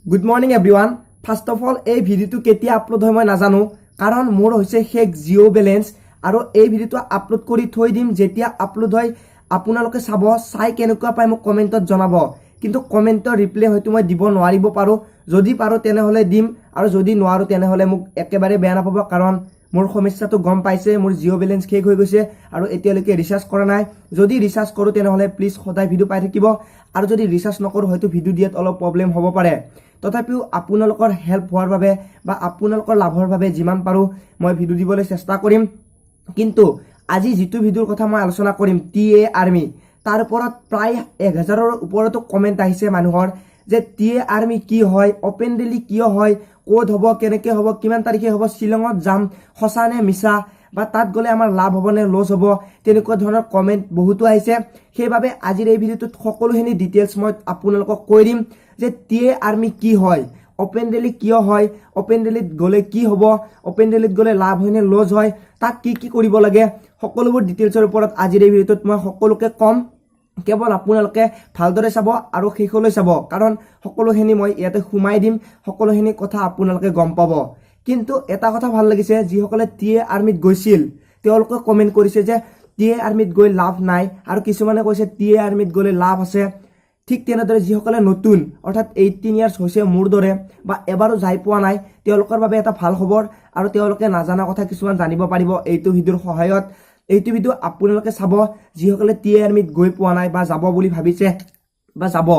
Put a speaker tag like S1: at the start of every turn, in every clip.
S1: Good morning everyone. First of all এই ভিডিঅ'টো কেতিয়া আপলোড হয় মই নাজানো, কাৰণ মোৰ হৈছে শেষ জিঅ' বেলেঞ্চ আৰু এই ভিডিঅ'টো আপলোড কৰি থৈ দিম। যেতিয়া আপলোড হয় আপোনালোকে চাব, চাই কেনেকুৱা পায় মোক কমেণ্টত জনাব। কিন্তু কমেণ্টৰ ৰিপ্লাই হয়তো মই দিব নোৱাৰিব পাৰোঁ। যদি পাৰোঁ তেনেহ'লে দিম, আৰু যদি নোৱাৰোঁ তেনেহ'লে মোক একেবাৰে বেয়া নাপাব, কাৰণ মোৰ সমস্যাটো গম পাইছে। মোৰ জিঅ' বেলেঞ্চ শেষ হৈ গৈছে আৰু এতিয়ালৈকে ৰিচাৰ্জ কৰা নাই। যদি ৰিচাৰ্জ কৰোঁ তেনেহ'লে প্লিজ সদায় ভিডিঅ' পাই থাকিব, আৰু যদি ৰিচাৰ্জ নকৰোঁ হয়তো ভিডিঅ' দিয়াত অলপ প্ৰব্লেম হ'ব পাৰে। তথাপিও আপোনালোকৰ হেল্প হোৱাৰ বাবে বা আপোনালোকৰ লাভৰ বাবে যিমান পাৰোঁ মই ভিডিঅ' দিবলৈ চেষ্টা কৰিম। কিন্তু আজি যিটো ভিডিঅ'ৰ কথা মই আলোচনা কৰিম, TA আৰ্মি, তাৰ ওপৰত প্ৰায় 1000ৰ ওপৰতো কমেণ্ট আহিছে মানুহৰ যে TA আৰ্মি কি হয়, অপেন ৰেলী কিয় হয়, ক'ত হ'ব, কেনেকৈ হ'ব, কিমান তাৰিখে হ'ব, শ্বিলঙত যাম, সঁচা নে মিছা, বা তাত গ'লে আমাৰ লাভ হ'ব নে লছ হ'ব, তেনেকুৱা ধৰণৰ কমেণ্ট বহুতো আহিছে। সেইবাবে আজিৰ এই ভিডিঅ'টোত সকলোখিনি ডিটেইলছ মই আপোনালোকক কৈ দিম যে TA আৰ্মি কি হয়, অপেন ৰেলী কিয় হয়, অপেন ৰেলীত গ'লে কি হ'ব, অপেন ৰেলীত গ'লে লাভ হয় নে লছ হয়, তাক কি কি কৰিব লাগে, সকলোবোৰ ডিটেইলছৰ ওপৰত আজিৰ এই ভিডিঅ'টোত মই সকলোকে ক'ম। কেৱল আপোনালোকে ভালদৰে চাব আৰু শেষলৈ চাব, কাৰণ সকলোখিনি মই ইয়াতে সোমাই দিম, সকলোখিনি কথা আপোনালোকে গম পাব। কিন্তু এটা কথা ভাল লাগিছে, যিসকলে TA আৰ্মিত গৈছিল তেওঁলোকে কমেণ্ট কৰিছে যে TA আৰ্মিত গৈ লাভ নাই, আৰু কিছুমানে কৈছে TA আৰ্মিত গ'লে লাভ আছে। ঠিক তেনেদৰে যিসকলে নতুন, অৰ্থাৎ 18 ইয়াৰ্ছ হৈছে মোৰ দৰে, বা এবাৰো যাই পোৱা নাই, তেওঁলোকৰ বাবে এটা ভাল খবৰ, আৰু তেওঁলোকে নাজানা কথা কিছুমান জানিব পাৰিব এইটো ভিডিঅ'ৰ সহায়ত। এইটো ভিডিঅ' আপোনালোকে চাব যিসকলে TA আৰ্মিত গৈ পোৱা নাই বা যাব বুলি ভাবিছে বা যাব,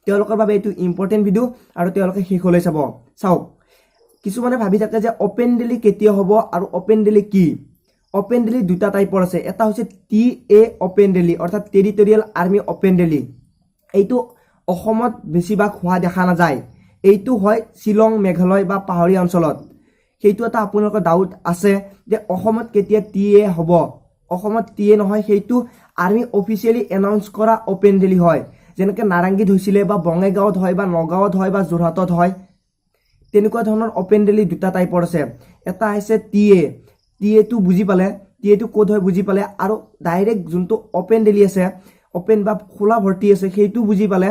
S1: তেওঁলোকৰ বাবে এইটো ইম্পৰ্টেণ্ট ভিডিঅ', আৰু তেওঁলোকে শেষলৈ চাব। চাওক, কিছুমানে ভাবি থাকে যে অপেন ৰেলী কেতিয়া হ'ব আৰু অপেন ৰেলী কি। অপেন ৰেলী দুটা টাইপৰ আছে, এটা হৈছে TA অপেন ৰেলী, অৰ্থাৎ টেৰিটৰিয়েল আৰ্মি অপেন ৰেলী। এইটো অসমত বেছিভাগ হোৱা দেখা নাযায়, এইটো হয় শ্বিলং, মেঘালয় বা পাহাৰীয়া অঞ্চলত। সেইটো এটা আপোনালোকৰ ডাউট আছে যে অসমত কেতিয়া TA হ'ব। অসমত TA নহয়, সেইটো আৰ্মি অফিচিয়েলি এনাউন্স কৰা অপেন ৰেলী হয়। যেনেকৈ নাৰেংগীত হৈছিলে, বা বঙাইগাঁৱত হয়, বা নগাঁৱত হয়, বা যোৰহাটত হয়। তেনেকুৱা ধৰণৰ অপেন ৰেলী দুটা টাইপৰ আছে। এটা হৈছে টিএটো বুজি পালে, টিএটো ক'ত হয় বুজি পালে, আৰু ডাইৰেক্ট যোনটো অপেন ৰেলী আছে, অপেন বা খোলা ভৰ্তি আছে, সেইটো বুজি পালে।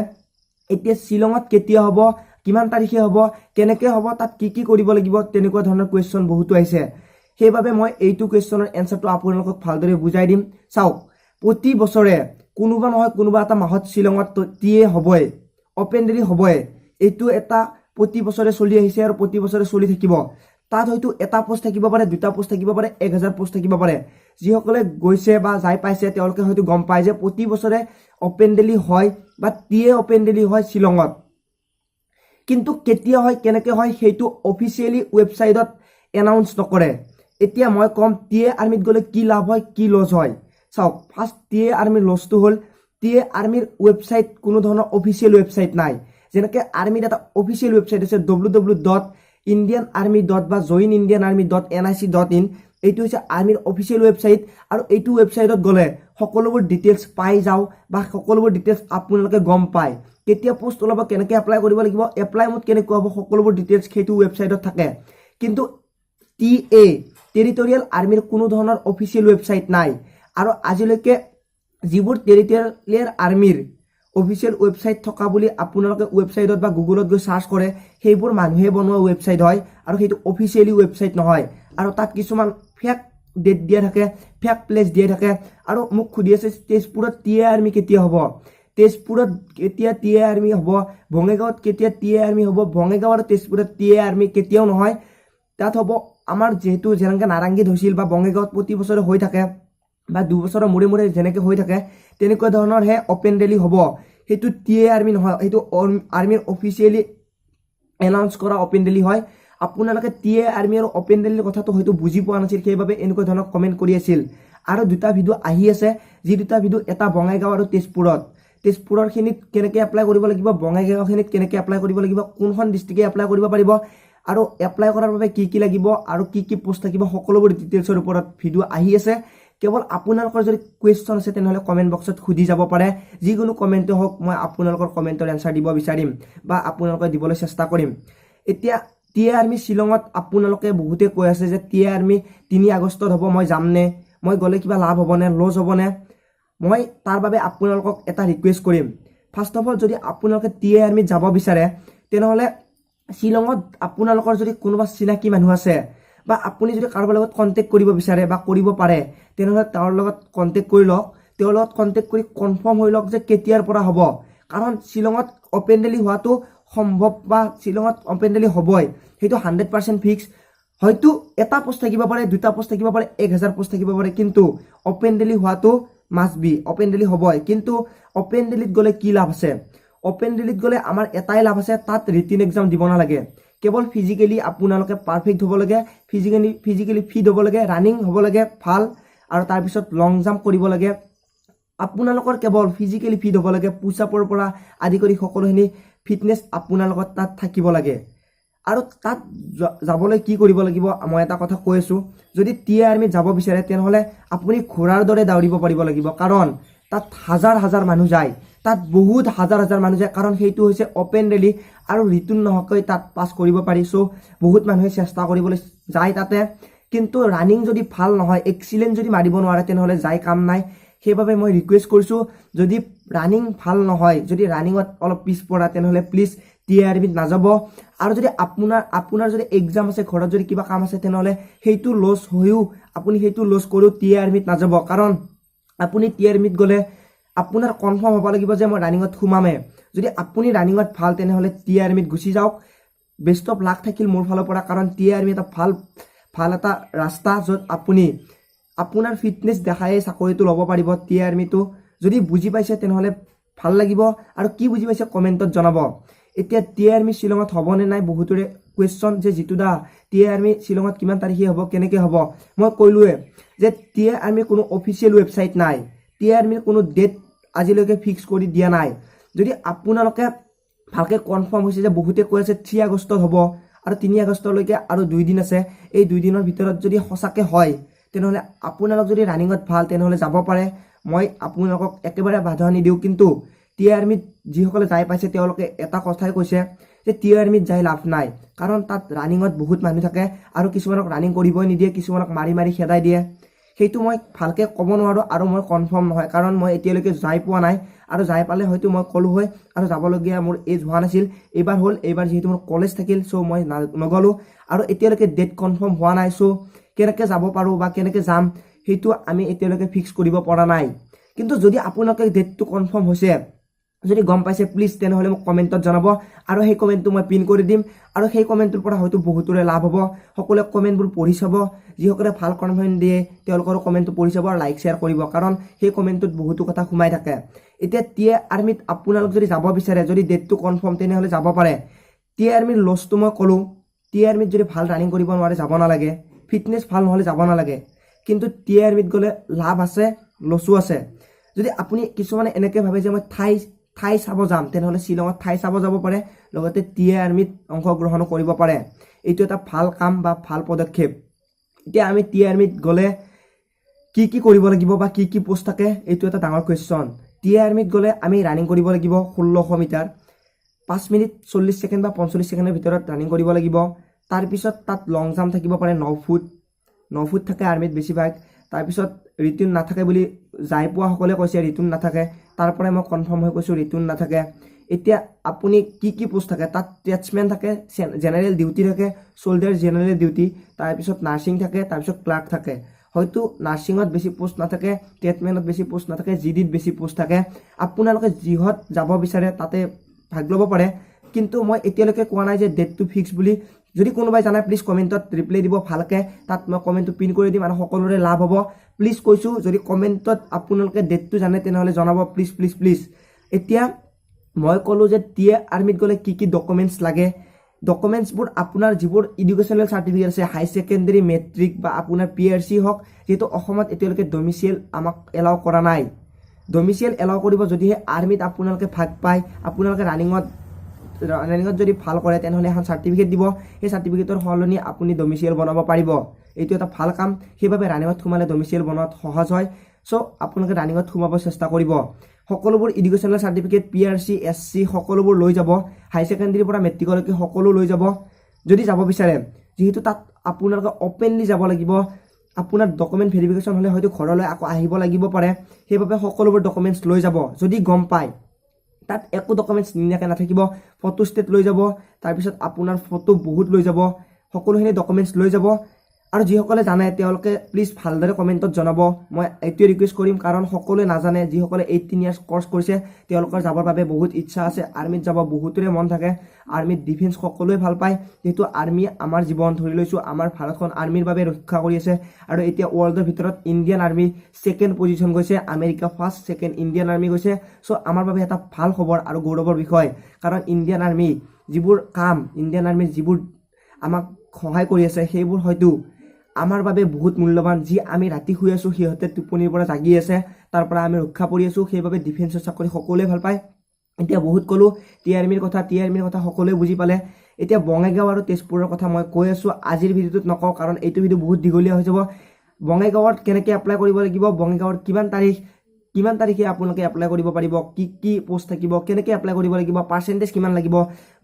S1: এতিয়া শ্বিলঙত কেতিয়া হ'ব, কিমান তাৰিখে হ'ব, কেনেকৈ হ'ব, তাত কি কি কৰিব লাগিব, তেনেকুৱা ধৰণৰ কুৱেশ্যন বহুতো আহিছে। সেইবাবে মই এইটো কুৱেশ্যনৰ এনচাৰটো আপোনালোকক ভালদৰে বুজাই দিম। চাওক, প্ৰতি বছৰে কোনোবা নহয় কোনোবা এটা মাহত শ্বিলঙত টিএ হ'বই, অপেন ৰেলী হ'বই। এইটো এটা প্ৰতি বছৰে চলি আহিছে আৰু প্ৰতি বছৰে চলি থাকিব। তাত হয়তো এটা পোষ্ট থাকিব পাৰে, দুটা পোষ্ট থাকিব পাৰে, 1000 পোষ্ট থাকিব পাৰে। যিসকলে গৈছে বা যাই পাইছে তেওঁলোকে হয়তো গম পায় যে প্ৰতি বছৰে অপেন ৰেলী হয় বা টিএ অপেন ৰেলী হয় শ্বিলঙত। কিন্তু কেতিয়া হয়, কেনেকৈ হয়, সেইটো অফিচিয়েলি ৱেবছাইটত এনাউন্স নকৰে। এতিয়া মই ক'ম টিএ আৰ্মিত গ'লে কি লাভ হয়, কি লছ হয়। চাওক, ফাৰ্ষ্ট টিএ আৰ্মিৰ লছটো হ'ল টিএ আৰ্মিৰ ৱেবছাইট কোনো ধৰণৰ অফিচিয়েল ৱেবছাইট নাই। যেনেকৈ আৰ্মিৰ এটা অফিচিয়েল ৱেবছাইট আছে www.indianarmy. বা joinindianarmy.nic.in। এইটো হৈছে আৰ্মিৰ অফিচিয়েল ৱেবছাইট, আৰু এইটো ৱেবছাইটত গ'লে সকলোবোৰ ডিটেইলছ পাই যাওঁ, বা সকলোবোৰ ডিটেইলছ আপোনালোকে গম পায়। কেতিয়া পোষ্ট ওলাব, কেনেকৈ এপ্লাই কৰিব লাগিব, এপ্লাই মোড কেনেকুৱা হ'ব, সকলোবোৰ ডিটেইলছ সেইটো ৱেবছাইটত থাকে। কিন্তু টিএ, টেৰিটৰিয়েল আৰ্মিৰ কোনো ধৰণৰ অফিচিয়েল ৱেবছাইট নাই। আৰু আজিলৈকে যিবোৰ টেৰিটৰিয়েল আৰ্মিৰ অফিচিয়েল ৱেবছাইট থকা বুলি আপোনালোকে ৱেবছাইটত বা গুগলত গৈ চাৰ্চ কৰে, সেইবোৰ মানুহে বনোৱা ৱেবছাইট হয়, আৰু সেইটো অফিচিয়েলি ৱেবছাইট নহয়। আৰু তাত কিছুমান ফেক ডেট দিয়া থাকে, ফেক প্লেচ দিয়া থাকে। আৰু মোক সুধি আছে তেজপুৰত টিএ আৰ্মি কেতিয়া হ'ব, তেজপুৰত কেতিয়া টিএ আৰ্মি হ'ব, বঙাইগাঁৱত কেতিয়া টিএ আৰ্মি হ'ব। বঙাইগাঁও আৰু তেজপুৰত টিএ আৰ্মি কেতিয়াও নহয়। তাত হ'ব আমাৰ যিহেতু যেনেকৈ নাৰেংগীত হৈছিল বা বঙাইগাঁৱত প্ৰতি বছৰে হৈ থাকে, বা 2 বছৰৰ মূৰে মূৰে যেনেকৈ হৈ থাকে, তেনেকুৱা ধৰণৰহে অপেন ৰেলী হ'ব। সেইটো টিএ আৰ্মি নহয়, সেইটো আৰ্মিৰ অফিচিয়েলি এনাউন্স কৰা অপেন ৰেলী হয়। আপোনালোকে টিএ আৰ্মি আৰু অপেন ৰেলীৰ কথাটো হয়তো বুজি পোৱা নাছিল, সেইবাবে এনেকুৱা ধৰণৰ কমেণ্ট কৰি আছিল। আৰু দুটা ভিডিঅ' আহি আছে, যি দুটা ভিডিঅ', এটা বঙাইগাঁও আৰু তেজপুৰৰ খিনিত কেনেকৈ এপ্লাই কৰিব লাগিব, বঙাইগাঁওখিনিত কেনেকৈ এপ্লাই কৰিব লাগিব, কোনখন ডিষ্ট্ৰিক্টে এপ্লাই কৰিব পাৰিব, আৰু এপ্লাই কৰাৰ বাবে কি কি লাগিব, আৰু কি কি পোষ্ট থাকিব, সকলোবোৰ ডিটেইলছৰ ওপৰত ভিডিঅ' আহি আছে। কেৱল আপোনালোকৰ যদি কুৱেশ্যন আছে তেনেহ'লে কমেণ্ট বক্সত সুধি যাব পাৰে। যিকোনো কমেণ্টে হওক, মই আপোনালোকৰ কমেণ্টৰ এনচাৰ দিব বিচাৰিম, বা আপোনালোকে দিবলৈ চেষ্টা কৰিম। এতিয়া টিএ আৰ্মি শ্বিলঙত আপোনালোকে বহুতে কৈ আছে যে টিএ আৰ্মি 3 আগষ্টত হ'ব, মই যামনে, মই গ'লে কিবা লাভ হ'বনে, লছ হ'বনে। মই তাৰ বাবে আপোনালোকক এটা ৰিকুৱেষ্ট কৰিম। ফাৰ্ষ্ট অফ অল, যদি আপোনালোকে টিএ আৰ্মিত যাব বিচাৰে তেনেহ'লে শ্বিলঙত আপোনালোকৰ যদি কোনোবা চিনাকি মানুহ আছে বা আপুনি যদি কাৰোবাৰ লগত কণ্টেক্ট কৰিব বিচাৰে বা কৰিব পাৰে তেনেহ'লে তেওঁৰ লগত কণ্টেক্ট কৰি লওক তেওঁৰ লগত কণ্টেক্ট কৰি কনফাৰ্ম হৈ লওক যে কেতিয়াৰ পৰা হ'ব কাৰণ শ্বিলঙত অপেন ডেলি হোৱাটো সম্ভৱ বা শ্বিলঙত অপেন ডেলি হ'বই সেইটো 100% ফিক্স হয়তো এটা পোষ্ট থাকিব পাৰে দুটা পোষ্ট থাকিব পাৰে 1000 পোষ্ট থাকিব পাৰে কিন্তু অপেন ডেলি হোৱাটো মাষ্ট বি অপেন ডেলি হ'বই কিন্তু অপেন ডেলিত গ'লে কি লাভ আছে অপেন ডেলিত গ'লে আমাৰ এটাই লাভ আছে তাত ৰিটিন এক্সাম দিব নালাগে কেৱল ফিজিকেলি আপোনালোকে পাৰফেক্ট হ'ব লাগে ফিজিকেলি ফিট হ'ব লাগে ৰানিং হ'ব লাগে ভাল আৰু তাৰপিছত লং জাম্প কৰিব লাগে আপোনালোকৰ কেৱল ফিজিকেলি ফিট হ'ব লাগে পুছআপৰ পৰা আদি কৰি সকলোখিনি ফিটনেছ আপোনালোকৰ তাত থাকিব লাগে আৰু তাত যাবলৈ কি কৰিব লাগিব মই এটা কথা কৈ আছো যদি টিএ আৰ্মিত যাব বিচাৰে তেনেহ'লে আপুনি ঘোঁৰাৰ দৰে দৌৰিব পাৰিব লাগিব কাৰণ তাত হাজাৰ হাজাৰ মানুহ যায় তাত বহুত হাজাৰ হাজাৰ মানুহ যায় কাৰণ সেইটো হৈছে অপেন ৰেলি আৰু ৰিটুন নহকৈ তাত পাছ কৰিব পাৰি চ' বহুত মানুহে চেষ্টা কৰিবলৈ যায় তাতে কিন্তু ৰানিং যদি ভাল নহয় এক্সিলেণ্ট যদি মাৰিব নোৱাৰে তেনেহ'লে যাই কাম নাই সেইবাবে মই ৰিকুৱেষ্ট কৰিছোঁ যদি ৰানিং ভাল নহয় যদি ৰানিঙত অলপ পিছপৰা তেনেহ'লে প্লিজ টিএ আৰ্মিত নাযাব আৰু যদি আপোনাৰ যদি এক্সাম আছে ঘৰত যদি কিবা কাম আছে তেনেহ'লে সেইটো লছ হৈও আপুনি সেইটো লছ কৰিও টিএ আৰ্মিত নাযাব কাৰণ আপুনি টিএ আৰ্মিত গ'লে আপোনাৰ কনফাৰ্ম হ'ব লাগিব যে মই ৰানিঙত সোমামে যদি আপুনি ৰানিঙত ভাল তেনেহ'লে টিএ আৰ্মিত গুচি যাওক বেষ্ট অফ লাক থাকিল মোৰ ফালৰ পৰা কাৰণ টিএ আৰ্মি এটা ভাল এটা ৰাস্তা য'ত আপুনি আপোনাৰ ফিটনেছ দেখাই চাকৰিটো ল'ব পাৰিব টিএ আৰ্মিটো যদি বুজি পাইছে তেনেহ'লে ভাল লাগিব আৰু কি বুজি পাইছে কমেণ্টত জনাব এতিয়া টিএ আৰ্মি শ্বিলঙত হ'বনে নাই বহুতৰে কুৱেশ্যন যে জিতু দা টিএ আৰ্মি শ্বিলঙত কিমান তাৰিখে হ'ব কেনেকৈ হ'ব মই কৈলোৱে যে টিএ আৰ্মিৰ কোনো অফিচিয়েল ৱেবছাইট নাই টিএ আৰ্মিৰ কোনো ডেট আজিলৈকে ফিক্স কৰি দিয়া নাই যদি আপোনালোকে ভালকৈ কনফাৰ্ম হৈছে যে বহুতে কৈ আছে 3 আগষ্টত হ'ব আৰু 3 আগষ্টলৈকে আৰু 2 দিন আছে এই 2 দিনৰ ভিতৰত যদি সঁচাকৈ হয় তেনেহ'লে আপোনালোক যদি ৰানিঙত ভাল তেনেহ'লে যাব পাৰে মই আপোনালোকক একেবাৰে বাধা নিদিওঁ কিন্তু টিএ আৰ্মিত যিসকলে যাই পাইছে তেওঁলোকে এটা কথাই কৈছে যে টিএ আৰ্মিত যাই লাভ নাই কাৰণ তাত ৰানিঙত বহুত মানুহ থাকে আৰু কিছুমানক ৰানিং কৰিবই নিদিয়ে কিছুমানক মাৰি মাৰি খেদাই দিয়ে সেইটো মই ভালকৈ ক'ব নোৱাৰোঁ আৰু মই কনফাৰ্ম নহয় কাৰণ মই এতিয়ালৈকে যাই পোৱা নাই আৰু যাই পালে হয়তো মই ক'লোঁ হয় আৰু যাবলগীয়া মোৰ এজ হোৱা নাছিল এইবাৰ হ'ল এইবাৰ যিহেতু মোৰ কলেজ থাকিল চ' মই নগ'লোঁ আৰু এতিয়ালৈকে ডেট কনফাৰ্ম হোৱা নাই চ' কেনেকৈ যাব পাৰোঁ বা কেনেকৈ যাম সেইটো আমি এতিয়ালৈকে ফিক্স কৰিব পৰা নাই কিন্তু যদি আপোনালোকে ডেটটো কনফাৰ্ম হৈছে যদি গম পাইছে প্লিজ তেনেহ'লে মোক কমেণ্টত জনাব আৰু সেই কমেণ্টটো মই পিন কৰি দিম আৰু সেই কমেণ্টটোৰ পৰা হয়তো বহুতৰে লাভ হ'ব সকলোৱে কমেণ্টবোৰ পঢ়ি চাব যিসকলে ভাল কমেণ্ট দিয়ে তেওঁলোকৰ কমেণ্টটো পঢ়ি চাব আৰু লাইক শ্বেয়াৰ কৰিব কাৰণ সেই কমেণ্টটোত বহুতো কথা সোমাই থাকে এতিয়া টিএ আৰ্মিত আপোনালোক যদি যাব বিচাৰে যদি ডেটটো কনফাৰ্ম তেনেহ'লে যাব পাৰে টিএ আৰ্মিৰ লছটো মই ক'লোঁ টিএ আৰ্মিত যদি ভাল ৰানিং কৰিব নোৱাৰে যাব নালাগে ফিটনেছ ভাল নহ'লে যাব নালাগে কিন্তু টিএ আৰ্মিত গ'লে লাভ আছে লছো আছে যদি আপুনি কিছুমানে এনেকৈ ভাবে যে মই ঠাই চাব যাম তেনেহ'লে শ্বিলঙত ঠাই চাব যাব পাৰে লগতে টিএ আৰ্মিত অংশগ্ৰহণো কৰিব পাৰে এইটো এটা ভাল কাম বা ভাল পদক্ষেপ এতিয়া আমি টিএ আৰ্মিত গ'লে কি কৰিব লাগিব বা কি পোষ্ট থাকে এইটো এটা ডাঙৰ কুৱেশ্যন টিএ আৰ্মিত গ'লে আমি ৰানিং কৰিব লাগিব 1600 মিটাৰ 5 মিনিট 40 ছেকেণ্ড বা 45 ছেকেণ্ডৰ ভিতৰত ৰানিং কৰিব লাগিব তাৰপিছত তাত লং জাম্প থাকিব পাৰে 9 ফুট থাকে আৰ্মিত বেছিভাগ তাৰপিছত ৰিটুন নাথাকে বুলি যাই পোৱাসকলে কৈছে ৰিটুন নাথাকে তাৰ পৰাই মই কনফাৰ্ম হৈ কৈছোঁ ৰিটুন নাথাকে এতিয়া আপুনি কি পোষ্ট থাকে তাত টেচমেন থাকে জেনেৰেল ডিউটি থাকে চ'লজাৰ জেনেৰেল ডিউটি তাৰপিছত নাৰ্ছিং থাকে তাৰপিছত ক্লাৰ্ক থাকে হয়তো নাৰ্ছিঙত বেছি পোষ্ট নাথাকে টেটমেনত বেছি পোষ্ট নাথাকে জিডিত বেছি পোষ্ট থাকে আপোনালোকে যিহত যাব বিচাৰে তাতে ভাগ ল'ব পাৰে কিন্তু মই এতিয়ালৈকে কোৱা নাই যে ডেটটো ফিক্স বুলি যদি কোনোবাই জানে প্লিজ কমেণ্টত ৰিপ্লাই দিব ভালকৈ তাত মই কমেণ্টটো পিন কৰি দিম আৰু সকলোৰে লাভ হ'ব প্লিজ কৈছোঁ যদি কমেণ্টত আপোনালোকে ডেটটো জানে তেনেহ'লে জনাব প্লিজ এতিয়া মই ক'লোঁ যে টিএ আৰ্মিত গ'লে কি ডকুমেণ্টছ লাগে ডকুমেণ্টছবোৰ আপোনাৰ যিবোৰ এডুকেশ্যনেল চাৰ্টিফিকেট আছে হাই ছেকেণ্ডেৰী মেট্ৰিক বা আপোনাৰ PRC হওক যিহেতু অসমত এতিয়ালৈকে ডমিচিয়েল আমাক এলাউ কৰা নাই ডমিচিয়েল এলাউ কৰিব যদিহে আৰ্মিত আপোনালোকে ভাগ পায় আপোনালোকে ৰানিঙত যদি ভাল কৰে তেনেহ'লে এখন চাৰ্টিফিকেট দিব সেই চাৰ্টিফিকেটৰ সলনি আপুনি ডমিচিয়েল বনাব পাৰিব এইটো এটা ভাল কাম সেইবাবে ৰানিঙত সোমালে ডমিচিয়েল বনোৱাত সহজ হয় চ' আপোনালোকে ৰানিঙত সোমাব চেষ্টা কৰিব সকলোবোৰ এডুকেশ্যনেল চাৰ্টিফিকেট PRC SC সকলোবোৰ লৈ যাব হাই ছেকেণ্ডেৰীৰ পৰা মেট্ৰিকলৈকে সকলো লৈ যাব যদি যাব বিচাৰে যিহেতু তাত আপোনালোকে অপেনলি যাব লাগিব আপোনাৰ ডকুমেণ্ট ভেৰিফিকেশ্যন হ'লে হয়তো ঘৰলৈ আকৌ আহিব লাগিব পাৰে সেইবাবে সকলোবোৰ ডকুমেণ্টছ লৈ যাব যদি গম পায় তাত একো ডকুমেণ্টছ নিনিয়াকৈ নাথাকিব ফটো ষ্টেট লৈ যাব তাৰপিছত আপোনাৰ ফটো বহুত লৈ যাব, সকলোখিনি ডকুমেণ্টছ লৈ যাব। আৰু যিসকলে জানে তেওঁলোকে প্লিজ ভালদৰে কমেণ্টত জনাব। মই এইটোৱে ৰিকুৱেষ্ট কৰিম, কাৰণ সকলোৱে নাজানে। যিসকলে 18 ইয়াৰ্ছ কৰ্চ কৰিছে তেওঁলোকৰ যাবৰ বাবে বহুত ইচ্ছা আছে, আৰ্মিত যাব বহুতৰে মন থাকে। আৰ্মিত ডিফেন্স সকলোৱে ভাল পায়, যিহেতু আৰ্মি আমাৰ জীৱন। ধৰি লৈছোঁ আমাৰ ভাৰতখন আৰ্মিৰ বাবে ৰক্ষা কৰি আছে। আৰু এতিয়া ৱৰ্ল্ডৰ ভিতৰত ইণ্ডিয়ান আৰ্মি 2nd পজিশ্যন গৈছে, America 1st, 2nd Indian army গৈছে। চ' আমাৰ বাবে এটা ভাল খবৰ আৰু গৌৰৱৰ বিষয়, কাৰণ ইণ্ডিয়ান আৰ্মি যিবোৰ কাম, ইণ্ডিয়ান আৰ্মিৰ যিবোৰ আমাক সহায় কৰি আছে সেইবোৰ হয়তো আমাৰ বাবে বহুত মূল্যৱান। যি আমি ৰাতি শুই আছোঁ সিহঁতে টোপনিৰ পৰা জাগি আছে, তাৰ পৰা আমি ৰক্ষা পৰি আছোঁ। সেইবাবে ডিফেন্সৰ চাকৰি সকলোৱে ভাল পায়। এতিয়া বহুত ক'লোঁ টি আৰ্মিৰ কথা সকলোৱে বুজি পালে। এতিয়া বঙাইগাঁও আৰু তেজপুৰৰ কথা মই কৈ আছোঁ, আজিৰ ভিডিঅ'টোত নকওঁ কাৰণ এইটো ভিডিঅ' বহুত দীঘলীয়া হৈ যাব। বঙাইগাঁৱত কেনেকৈ এপ্লাই কৰিব লাগিব, বঙাইগাঁৱৰ কিমান তাৰিখে আপোনালোকে এপ্লাই কৰিব পাৰিব, কি পোষ্ট থাকিব, কেনেকৈ এপ্লাই কৰিব লাগিব, পাৰ্চেণ্টেজ কিমান লাগিব,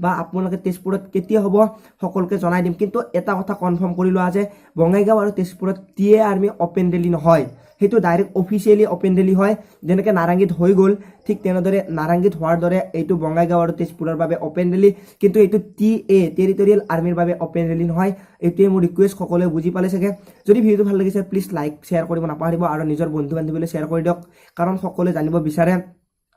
S1: বা আপোনালোকে তেজপুৰত কেতিয়া হ'ব সকলোকে জনাই দিম। কিন্তু এটা কথা কনফাৰ্ম কৰি লোৱা যে বঙাইগাঁও আৰু তেজপুৰত টিএ আৰ্মি অপেন ৰেলী নহয়, সেইটো ডাইৰেক্ট অফিচিয়েলি অপেন ৰেলী হয়। যেনেকৈ নাৰেংগীত হৈ গ'ল, ঠিক তেনেদৰে নাৰেংগীত হোৱাৰ দৰে এইটো বঙাইগাঁও আৰু তেজপুৰৰ বাবে অপেন ৰেলী। কিন্তু এইটো টিএ টেৰিটৰিয়েল আৰ্মিৰ বাবে অপেন ৰেলী নহয়। এইটোৱে মোৰ ৰিকুৱেষ্ট, সকলোৱে বুজি পালে চাগে। যদি ভিডিঅ'টো ভাল লাগিছে প্লিজ লাইক শ্বেয়াৰ কৰিব নাপাহৰিব, আৰু নিজৰ বন্ধু বান্ধৱীলৈ শ্বেয়াৰ কৰি দিয়ক, কাৰণ সকলোৱে জানিব বিচাৰে।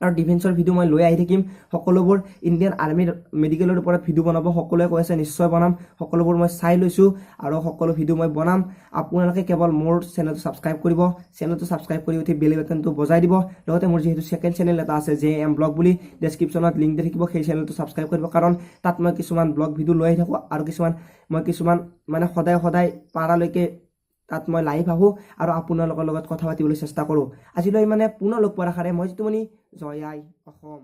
S1: আৰু ডিফেন্সৰ ভিডিঅ' মই লৈ আহি থাকিম, সকলোবোৰ ইণ্ডিয়ান আৰ্মিৰ মেডিকেলৰ ওপৰত ভিডিঅ' বনাব সকলোৱে কৈ আছে, নিশ্চয় বনাম। সকলোবোৰ মই চাই লৈছোঁ আৰু সকলো ভিডিঅ' মই বনাম। আপোনালোকে কেৱল মোৰ চেনেলটো ছাবস্ক্ৰাইব কৰিব, চেনেলটো ছাবস্ক্ৰাইব কৰি উঠি বেল বাটনটো বজাই দিব। লগতে মোৰ যিহেতু 2nd চেনেল এটা আছে JM ব্লগ বুলি, ডেছক্ৰিপশ্যনত লিংক দি থাকিব, সেই চেনেলটো ছাবস্ক্ৰাইব কৰিব, কাৰণ তাত মই কিছুমান ব্লগ ভিডিঅ' লৈ আহি থাকোঁ, আৰু কিছুমান মানে সদায় পাৰালৈকে তাত মই লাইভ আহোঁ আৰু আপোনালোকৰ লগত কথা পাতিবলৈ চেষ্টা কৰোঁ। আজিলৈ মানে পুনৰ লগ পোৱাৰ আশাৰে মই জিতুমণি, জয় আই অসম।